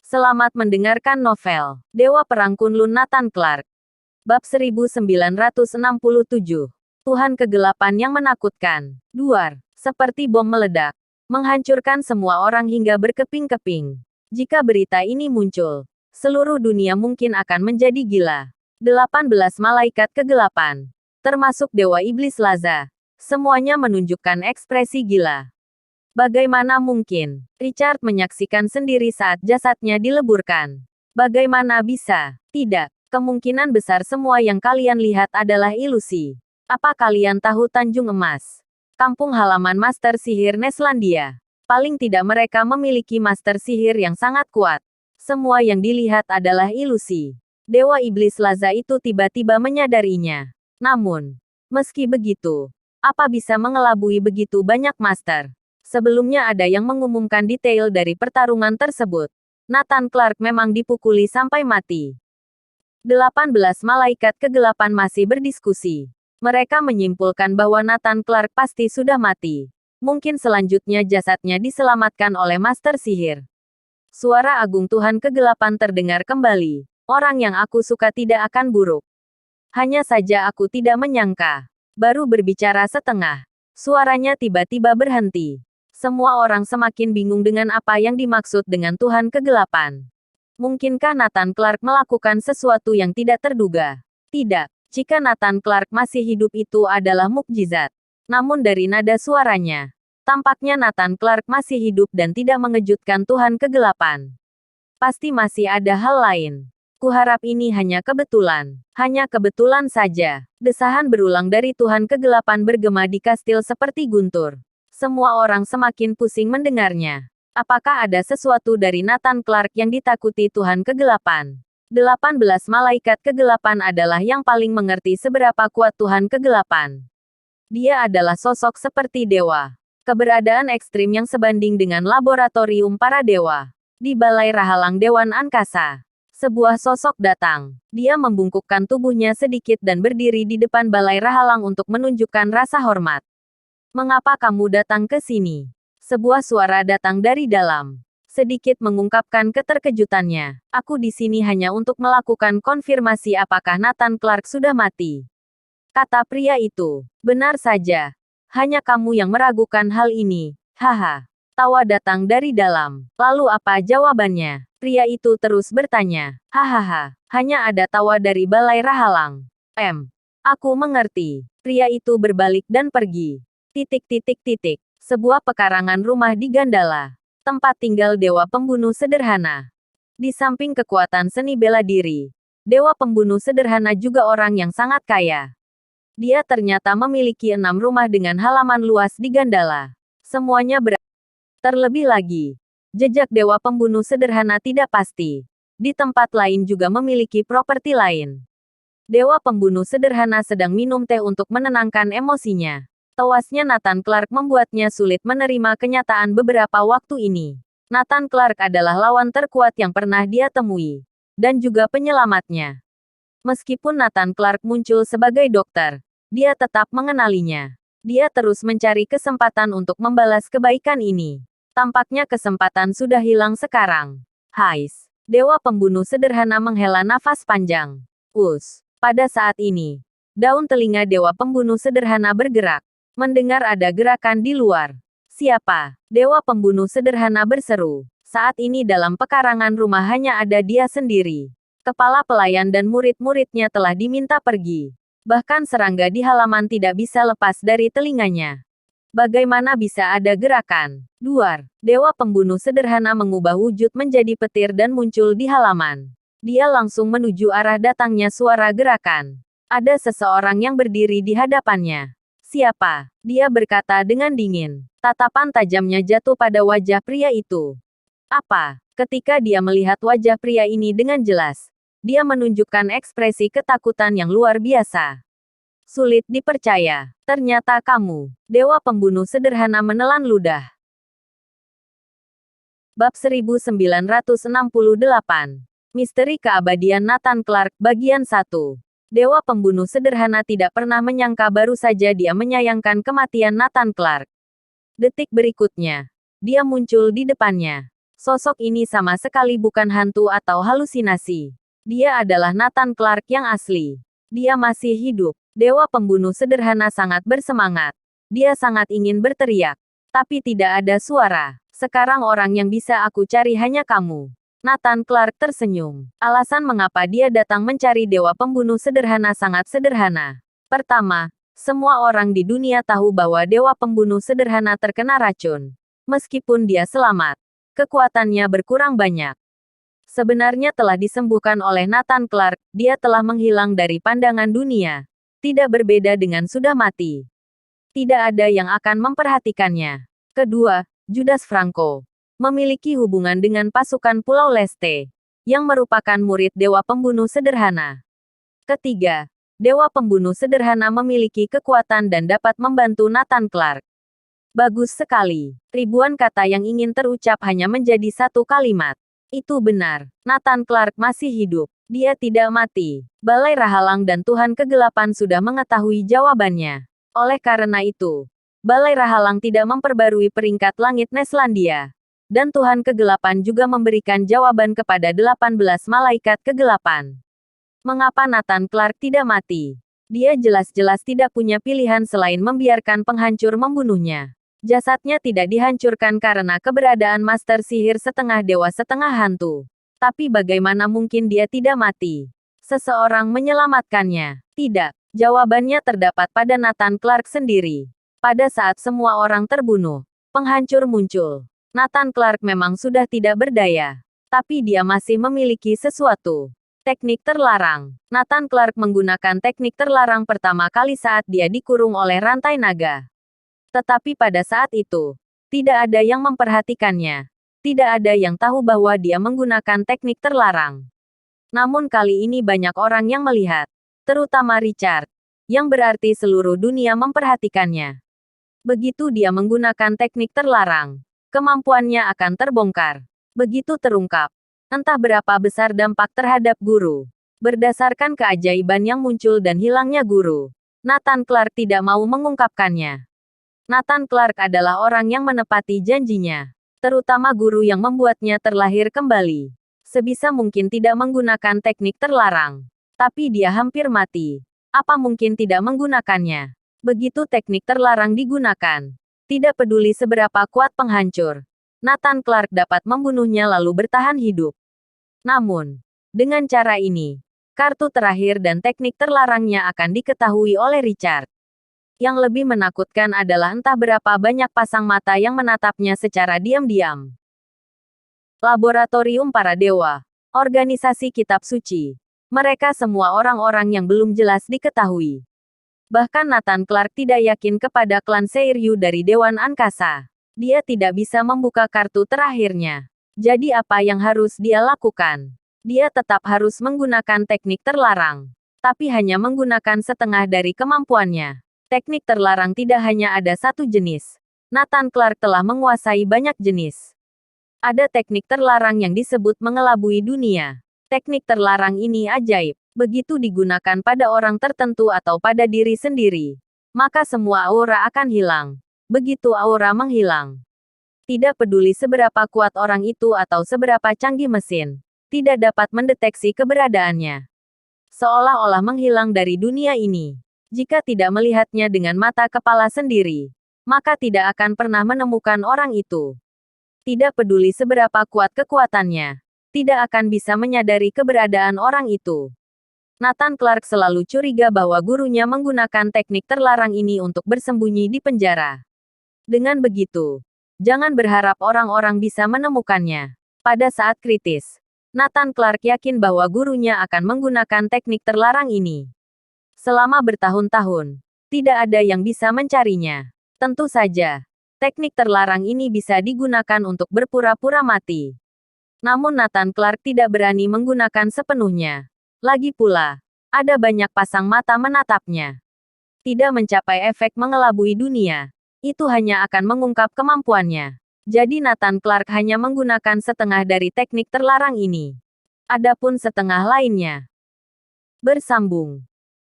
Selamat mendengarkan novel Dewa Perang Kunlun Nathan Clark. Bab 1967. Tuhan Kegelapan yang Menakutkan. Duar, seperti bom meledak, menghancurkan semua orang hingga berkeping-keping. Jika berita ini muncul, seluruh dunia mungkin akan menjadi gila. 18 malaikat kegelapan, termasuk Dewa Iblis Laza, semuanya menunjukkan ekspresi gila. Bagaimana mungkin? Richard menyaksikan sendiri saat jasadnya dileburkan. Bagaimana bisa? Tidak. Kemungkinan besar semua yang kalian lihat adalah ilusi. Apa kalian tahu Tanjung Emas? Kampung halaman Master Sihir Neslandia. Paling tidak mereka memiliki Master Sihir yang sangat kuat. Semua yang dilihat adalah ilusi. Dewa Iblis Laza itu tiba-tiba menyadarinya. Namun, meski begitu, apa bisa mengelabui begitu banyak Master? Sebelumnya ada yang mengumumkan detail dari pertarungan tersebut. Nathan Clark memang dipukuli sampai mati. 18 malaikat kegelapan masih berdiskusi. Mereka menyimpulkan bahwa Nathan Clark pasti sudah mati. Mungkin selanjutnya jasadnya diselamatkan oleh Master Sihir. Suara agung Tuhan Kegelapan terdengar kembali. Orang yang aku suka tidak akan buruk. Hanya saja aku tidak menyangka. Baru berbicara setengah. Suaranya tiba-tiba berhenti. Semua orang semakin bingung dengan apa yang dimaksud dengan Tuhan Kegelapan. Mungkinkah Nathan Clark melakukan sesuatu yang tidak terduga? Tidak. Jika Nathan Clark masih hidup itu adalah mukjizat. Namun dari nada suaranya, tampaknya Nathan Clark masih hidup dan tidak mengejutkan Tuhan Kegelapan. Pasti masih ada hal lain. Kuharap ini hanya kebetulan. Hanya kebetulan saja. Desahan berulang dari Tuhan Kegelapan bergema di kastil seperti guntur. Semua orang semakin pusing mendengarnya. Apakah ada sesuatu dari Nathan Clark yang ditakuti Tuhan Kegelapan? 18 malaikat kegelapan adalah yang paling mengerti seberapa kuat Tuhan Kegelapan. Dia adalah sosok seperti dewa. Keberadaan ekstrim yang sebanding dengan laboratorium para dewa. Di Balai Rahalang Dewan Angkasa. Sebuah sosok datang. Dia membungkukkan tubuhnya sedikit dan berdiri di depan Balai Rahalang untuk menunjukkan rasa hormat. Mengapa kamu datang ke sini? Sebuah suara datang dari dalam. Sedikit mengungkapkan keterkejutannya. Aku di sini hanya untuk melakukan konfirmasi apakah Nathan Clark sudah mati. Kata pria itu. Benar saja. Hanya kamu yang meragukan hal ini. Haha. Tawa datang dari dalam. Lalu apa jawabannya? Pria itu terus bertanya. Hahaha. Hanya ada tawa dari Balai Rahalang. Aku mengerti. Pria itu berbalik dan pergi. Sebuah pekarangan rumah di Gandala. Tempat tinggal Dewa Pembunuh Sederhana. Di samping kekuatan seni bela diri, Dewa Pembunuh Sederhana juga orang yang sangat kaya. Dia ternyata memiliki 6 rumah dengan halaman luas di Gandala. Semuanya terlebih lagi, jejak Dewa Pembunuh Sederhana tidak pasti. Di tempat lain juga memiliki properti lain. Dewa Pembunuh Sederhana sedang minum teh untuk menenangkan emosinya. Tewasnya Nathan Clark membuatnya sulit menerima kenyataan beberapa waktu ini. Nathan Clark adalah lawan terkuat yang pernah dia temui. Dan juga penyelamatnya. Meskipun Nathan Clark muncul sebagai dokter, dia tetap mengenalinya. Dia terus mencari kesempatan untuk membalas kebaikan ini. Tampaknya kesempatan sudah hilang sekarang. Hais. Dewa Pembunuh Sederhana menghela nafas panjang. Pada saat ini, daun telinga Dewa Pembunuh Sederhana bergerak. Mendengar ada gerakan di luar. Siapa? Dewa Pembunuh Sederhana berseru. Saat ini dalam pekarangan rumah hanya ada dia sendiri. Kepala pelayan dan murid-muridnya telah diminta pergi. Bahkan serangga di halaman tidak bisa lepas dari telinganya. Bagaimana bisa ada gerakan? Duar. Dewa Pembunuh Sederhana mengubah wujud menjadi petir dan muncul di halaman. Dia langsung menuju arah datangnya suara gerakan. Ada seseorang yang berdiri di hadapannya. Siapa? Dia berkata dengan dingin. Tatapan tajamnya jatuh pada wajah pria itu. Apa? Ketika dia melihat wajah pria ini dengan jelas, dia menunjukkan ekspresi ketakutan yang luar biasa. Sulit dipercaya. Ternyata kamu. Dewa Pembunuh Sederhana menelan ludah. Bab 1968. Misteri Keabadian Nathan Clark, bagian 1. Dewa Pembunuh Sederhana tidak pernah menyangka baru saja dia menyayangkan kematian Nathan Clark. Detik berikutnya, dia muncul di depannya. Sosok ini sama sekali bukan hantu atau halusinasi. Dia adalah Nathan Clark yang asli. Dia masih hidup. Dewa pembunuh sederhana sangat bersemangat. Dia sangat ingin berteriak. Tapi tidak ada suara. Sekarang orang yang bisa aku cari hanya kamu. Nathan Clark tersenyum. Alasan mengapa dia datang mencari dewa pembunuh sederhana sangat sederhana. Pertama, semua orang di dunia tahu bahwa dewa pembunuh sederhana terkena racun. Meskipun dia selamat, kekuatannya berkurang banyak. Sebenarnya telah disembuhkan oleh Nathan Clark, dia telah menghilang dari pandangan dunia. Tidak berbeda dengan sudah mati. Tidak ada yang akan memperhatikannya. Kedua, Judas Franco memiliki hubungan dengan pasukan Pulau Leste, yang merupakan murid dewa pembunuh sederhana. Ketiga, dewa pembunuh sederhana memiliki kekuatan dan dapat membantu Nathan Clark. Bagus sekali. Ribuan kata yang ingin terucap hanya menjadi satu kalimat. Itu benar. Nathan Clark masih hidup. Dia tidak mati. Balai Rahalang dan Tuhan Kegelapan sudah mengetahui jawabannya. Oleh karena itu, Balai Rahalang tidak memperbarui peringkat langit Neslandia. Dan Tuhan Kegelapan juga memberikan jawaban kepada 18 malaikat kegelapan. Mengapa Nathan Clark tidak mati? Dia jelas-jelas tidak punya pilihan selain membiarkan penghancur membunuhnya. Jasadnya tidak dihancurkan karena keberadaan master sihir setengah dewa setengah hantu. Tapi bagaimana mungkin dia tidak mati? Seseorang menyelamatkannya. Tidak. Jawabannya terdapat pada Nathan Clark sendiri. Pada saat semua orang terbunuh, penghancur muncul. Nathan Clark memang sudah tidak berdaya. Tapi dia masih memiliki sesuatu. Teknik terlarang. Nathan Clark menggunakan teknik terlarang pertama kali saat dia dikurung oleh rantai naga. Tetapi pada saat itu, tidak ada yang memperhatikannya. Tidak ada yang tahu bahwa dia menggunakan teknik terlarang. Namun kali ini banyak orang yang melihat. Terutama Richard. Yang berarti seluruh dunia memperhatikannya. Begitu dia menggunakan teknik terlarang, kemampuannya akan terbongkar. Begitu terungkap. Entah berapa besar dampak terhadap guru. Berdasarkan keajaiban yang muncul dan hilangnya guru, Nathan Clark tidak mau mengungkapkannya. Nathan Clark adalah orang yang menepati janjinya. Terutama guru yang membuatnya terlahir kembali. Sebisa mungkin tidak menggunakan teknik terlarang. Tapi dia hampir mati. Apa mungkin tidak menggunakannya? Begitu teknik terlarang digunakan. Tidak peduli seberapa kuat penghancur. Nathan Clark dapat membunuhnya lalu bertahan hidup. Namun, dengan cara ini, kartu terakhir dan teknik terlarangnya akan diketahui oleh Richard. Yang lebih menakutkan adalah entah berapa banyak pasang mata yang menatapnya secara diam-diam. Laboratorium Para Dewa. Organisasi Kitab Suci. Mereka semua orang-orang yang belum jelas diketahui. Bahkan Nathan Clark tidak yakin kepada klan Seiryu dari Dewan Angkasa. Dia tidak bisa membuka kartu terakhirnya. Jadi apa yang harus dia lakukan? Dia tetap harus menggunakan teknik terlarang. Tapi hanya menggunakan setengah dari kemampuannya. Teknik terlarang tidak hanya ada satu jenis. Nathan Clark telah menguasai banyak jenis. Ada teknik terlarang yang disebut mengelabui dunia. Teknik terlarang ini ajaib. Begitu digunakan pada orang tertentu atau pada diri sendiri, maka semua aura akan hilang. Begitu aura menghilang, tidak peduli seberapa kuat orang itu atau seberapa canggih mesin, tidak dapat mendeteksi keberadaannya. Seolah-olah menghilang dari dunia ini. Jika tidak melihatnya dengan mata kepala sendiri, maka tidak akan pernah menemukan orang itu. Tidak peduli seberapa kuat kekuatannya, tidak akan bisa menyadari keberadaan orang itu. Nathan Clark selalu curiga bahwa gurunya menggunakan teknik terlarang ini untuk bersembunyi di penjara. Dengan begitu, jangan berharap orang-orang bisa menemukannya. Pada saat kritis, Nathan Clark yakin bahwa gurunya akan menggunakan teknik terlarang ini. Selama bertahun-tahun, tidak ada yang bisa mencarinya. Tentu saja, teknik terlarang ini bisa digunakan untuk berpura-pura mati. Namun Nathan Clark tidak berani menggunakan sepenuhnya. Lagi pula, ada banyak pasang mata menatapnya. Tidak mencapai efek mengelabui dunia. Itu hanya akan mengungkap kemampuannya. Jadi Nathan Clark hanya menggunakan setengah dari teknik terlarang ini. Adapun setengah lainnya bersambung.